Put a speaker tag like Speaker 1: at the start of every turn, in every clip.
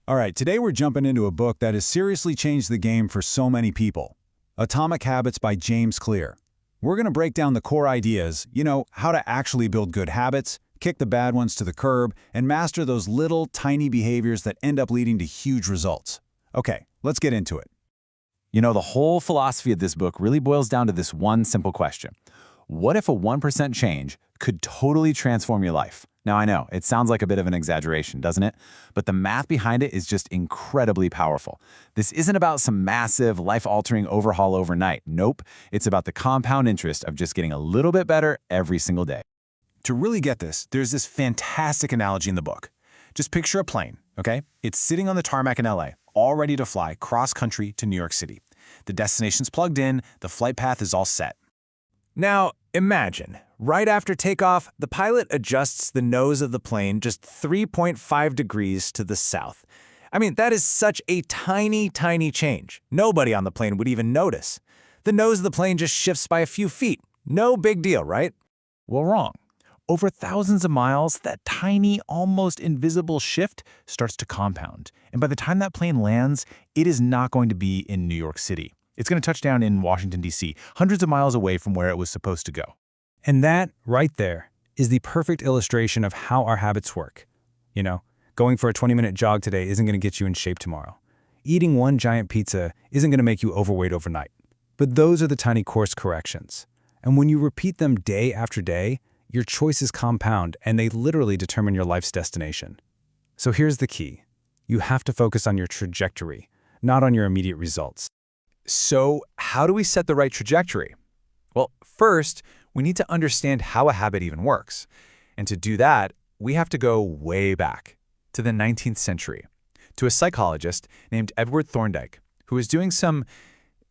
Speaker 1: All right, today we're jumping into a book that has seriously changed the game for so many people. Atomic Habits by James Clear. We're going to break down the core ideas, how to actually build good habits, kick the bad ones to the curb, and master those little, tiny behaviors that end up leading to huge results. Okay, let's get into it.
Speaker 2: The whole philosophy of this book really boils down to this one simple question. What if a 1% change could totally transform your life? Now, I know, it sounds like a bit of an exaggeration, doesn't it? But the math behind it is just incredibly powerful. This isn't about some massive, life-altering overhaul overnight. Nope, it's about the compound interest of just getting a little bit better every single day.
Speaker 3: To really get this, there's this fantastic analogy in the book. Just picture a plane, okay? It's sitting on the tarmac in LA, all ready to fly cross-country to New York City. The destination's plugged in, the flight path is all set. Now, imagine, right after takeoff, the pilot adjusts the nose of the plane just 3.5 degrees to the south. I mean, that is such a tiny, tiny change. Nobody on the plane would even notice. The nose of the plane just shifts by a few feet. No big deal, right? Well, wrong. Over thousands of miles, that tiny, almost invisible shift starts to compound. And by the time that plane lands, it is not going to be in New York City. It's going to touch down in Washington, D.C., hundreds of miles away from where it was supposed to go.
Speaker 4: And that, right there, is the perfect illustration of how our habits work. Going for a 20-minute jog today isn't going to get you in shape tomorrow. Eating one giant pizza isn't going to make you overweight overnight. But those are the tiny course corrections. And when you repeat them day after day, your choices compound, and they literally determine your life's destination. So here's the key. You have to focus on your trajectory, not on your immediate results.
Speaker 2: So how do we set the right trajectory? Well, first, we need to understand how a habit even works. And to do that, we have to go way back, to the 19th century, to a psychologist named Edward Thorndike, who was doing some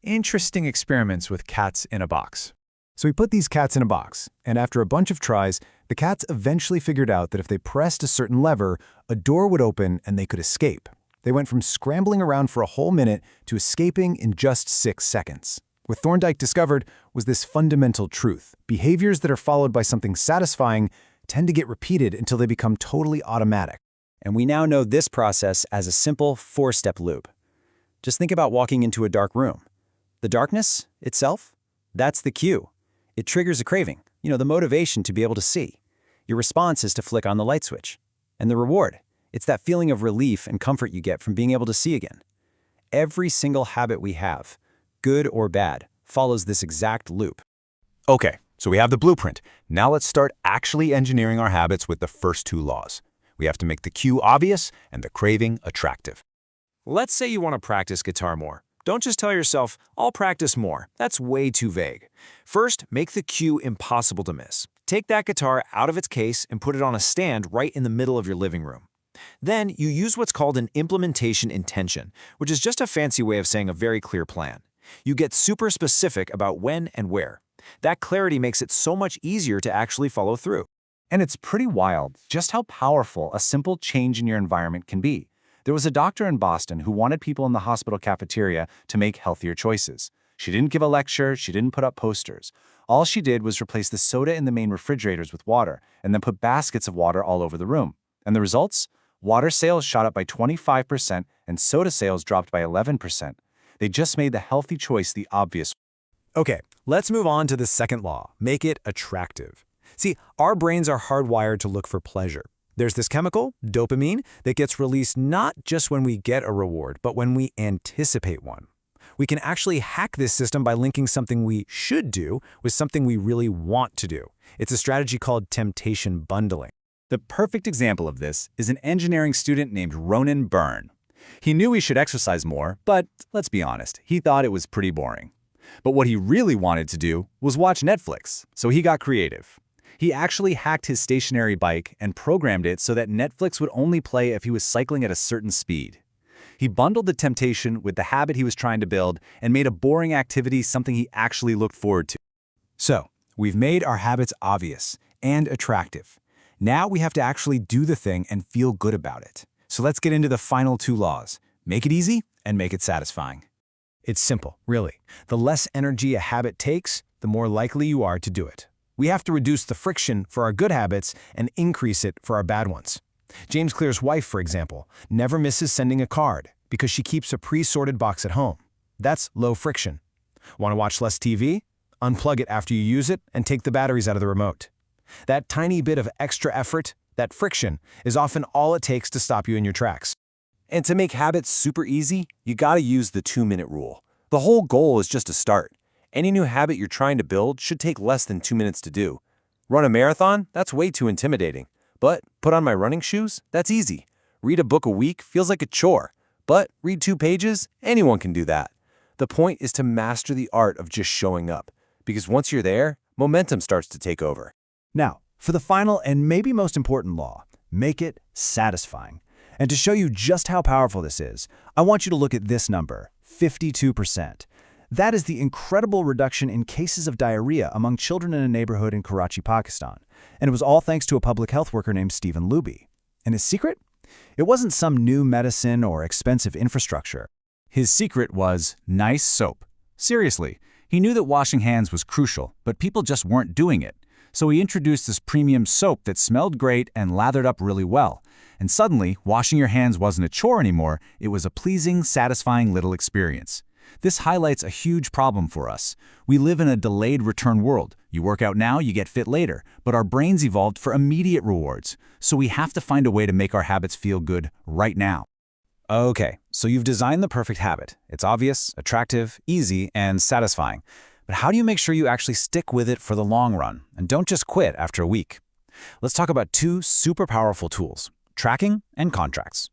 Speaker 2: interesting experiments with cats in a box.
Speaker 3: So he put these cats in a box, and after a bunch of tries, the cats eventually figured out that if they pressed a certain lever, a door would open and they could escape. They went from scrambling around for a whole minute to escaping in just 6 seconds. What Thorndike discovered was this fundamental truth. Behaviors that are followed by something satisfying tend to get repeated until they become totally automatic.
Speaker 5: And we now know this process as a simple 4-step loop. Just think about walking into a dark room. The darkness itself, that's the cue. It triggers a craving, the motivation to be able to see. Your response is to flick on the light switch. And the reward, it's that feeling of relief and comfort you get from being able to see again. Every single habit we have, good or bad, follows this exact loop.
Speaker 6: Okay, so we have the blueprint. Now let's start actually engineering our habits with the first 2 laws. We have to make the cue obvious and the craving attractive.
Speaker 3: Let's say you want to practice guitar more. Don't just tell yourself, I'll practice more. That's way too vague. First, make the cue impossible to miss. Take that guitar out of its case and put it on a stand right in the middle of your living room. Then you use what's called an implementation intention, which is just a fancy way of saying a very clear plan. You get super specific about when and where. That clarity makes it so much easier to actually follow through.
Speaker 2: And it's pretty wild just how powerful a simple change in your environment can be. There was a doctor in Boston who wanted people in the hospital cafeteria to make healthier choices. She didn't give a lecture, she didn't put up posters. All she did was replace the soda in the main refrigerators with water, and then put baskets of water all over the room. And the results? Water sales shot up by 25%, and soda sales dropped by 11%. They just made the healthy choice the obvious.
Speaker 3: Okay, let's move on to the second law. Make it attractive. See, our brains are hardwired to look for pleasure. There's this chemical, dopamine, that gets released not just when we get a reward, but when we anticipate one. We can actually hack this system by linking something we should do with something we really want to do. It's a strategy called temptation bundling.
Speaker 2: The perfect example of this is an engineering student named Ronan Byrne. He knew he should exercise more, but let's be honest, he thought it was pretty boring. But what he really wanted to do was watch Netflix, so he got creative. He actually hacked his stationary bike and programmed it so that Netflix would only play if he was cycling at a certain speed. He bundled the temptation with the habit he was trying to build and made a boring activity something he actually looked forward to.
Speaker 3: So, we've made our habits obvious and attractive. Now we have to actually do the thing and feel good about it. So let's get into the final 2 laws. Make it easy and make it satisfying. It's simple, really. The less energy a habit takes, the more likely you are to do it. We have to reduce the friction for our good habits and increase it for our bad ones. James Clear's wife, for example, never misses sending a card because she keeps a pre-sorted box at home. That's low friction. Want to watch less TV? Unplug it after you use it and take the batteries out of the remote. That tiny bit of extra effort, that friction, is often all it takes to stop you in your tracks.
Speaker 2: And to make habits super easy, you gotta use the 2-minute rule. The whole goal is just to start. Any new habit you're trying to build should take less than 2 minutes to do. Run a marathon? That's way too intimidating. But put on my running shoes? That's easy. Read a book a week feels like a chore. But read 2 pages? Anyone can do that. The point is to master the art of just showing up. Because once you're there, momentum starts to take over.
Speaker 1: Now, for the final and maybe most important law, make it satisfying. And to show you just how powerful this is, I want you to look at this number, 52%. That is the incredible reduction in cases of diarrhea among children in a neighborhood in Karachi, Pakistan. And it was all thanks to a public health worker named Stephen Luby. And his secret? It wasn't some new medicine or expensive infrastructure.
Speaker 2: His secret was nice soap. Seriously, he knew that washing hands was crucial, but people just weren't doing it. So he introduced this premium soap that smelled great and lathered up really well. And suddenly, washing your hands wasn't a chore anymore, it was a pleasing, satisfying little experience. This highlights a huge problem for us. We live in a delayed return world. You work out now, you get fit later. But our brains evolved for immediate rewards. So we have to find a way to make our habits feel good right now.
Speaker 1: Okay, so you've designed the perfect habit. It's obvious, attractive, easy, and satisfying. But how do you make sure you actually stick with it for the long run and don't just quit after a week? Let's talk about 2 super powerful tools, tracking and contracts.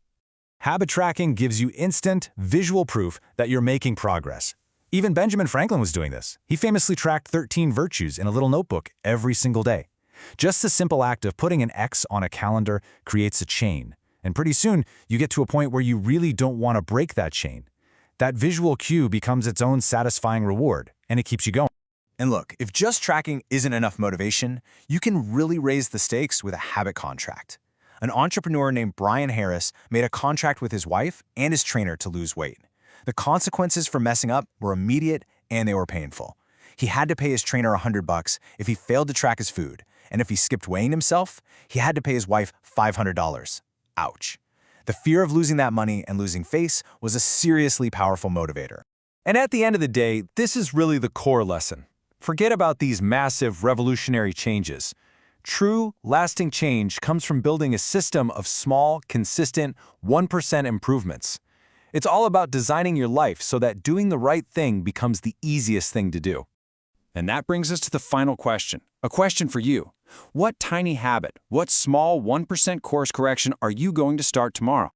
Speaker 3: Habit tracking gives you instant, visual proof that you're making progress. Even Benjamin Franklin was doing this. He famously tracked 13 virtues in a little notebook every single day. Just the simple act of putting an X on a calendar creates a chain. And pretty soon, you get to a point where you really don't want to break that chain. That visual cue becomes its own satisfying reward, and it keeps you going.
Speaker 2: And look, if just tracking isn't enough motivation, you can really raise the stakes with a habit contract. An entrepreneur named Brian Harris made a contract with his wife and his trainer to lose weight. The consequences for messing up were immediate and they were painful. He had to pay his trainer $100 if he failed to track his food, and if he skipped weighing himself, he had to pay his wife $500. Ouch. The fear of losing that money and losing face was a seriously powerful motivator.
Speaker 3: And at the end of the day, this is really the core lesson. Forget about these massive, revolutionary changes. True, lasting change comes from building a system of small, consistent, 1% improvements. It's all about designing your life so that doing the right thing becomes the easiest thing to do. And that brings us to the final question. A question for you. What tiny habit, what small 1% course correction are you going to start tomorrow?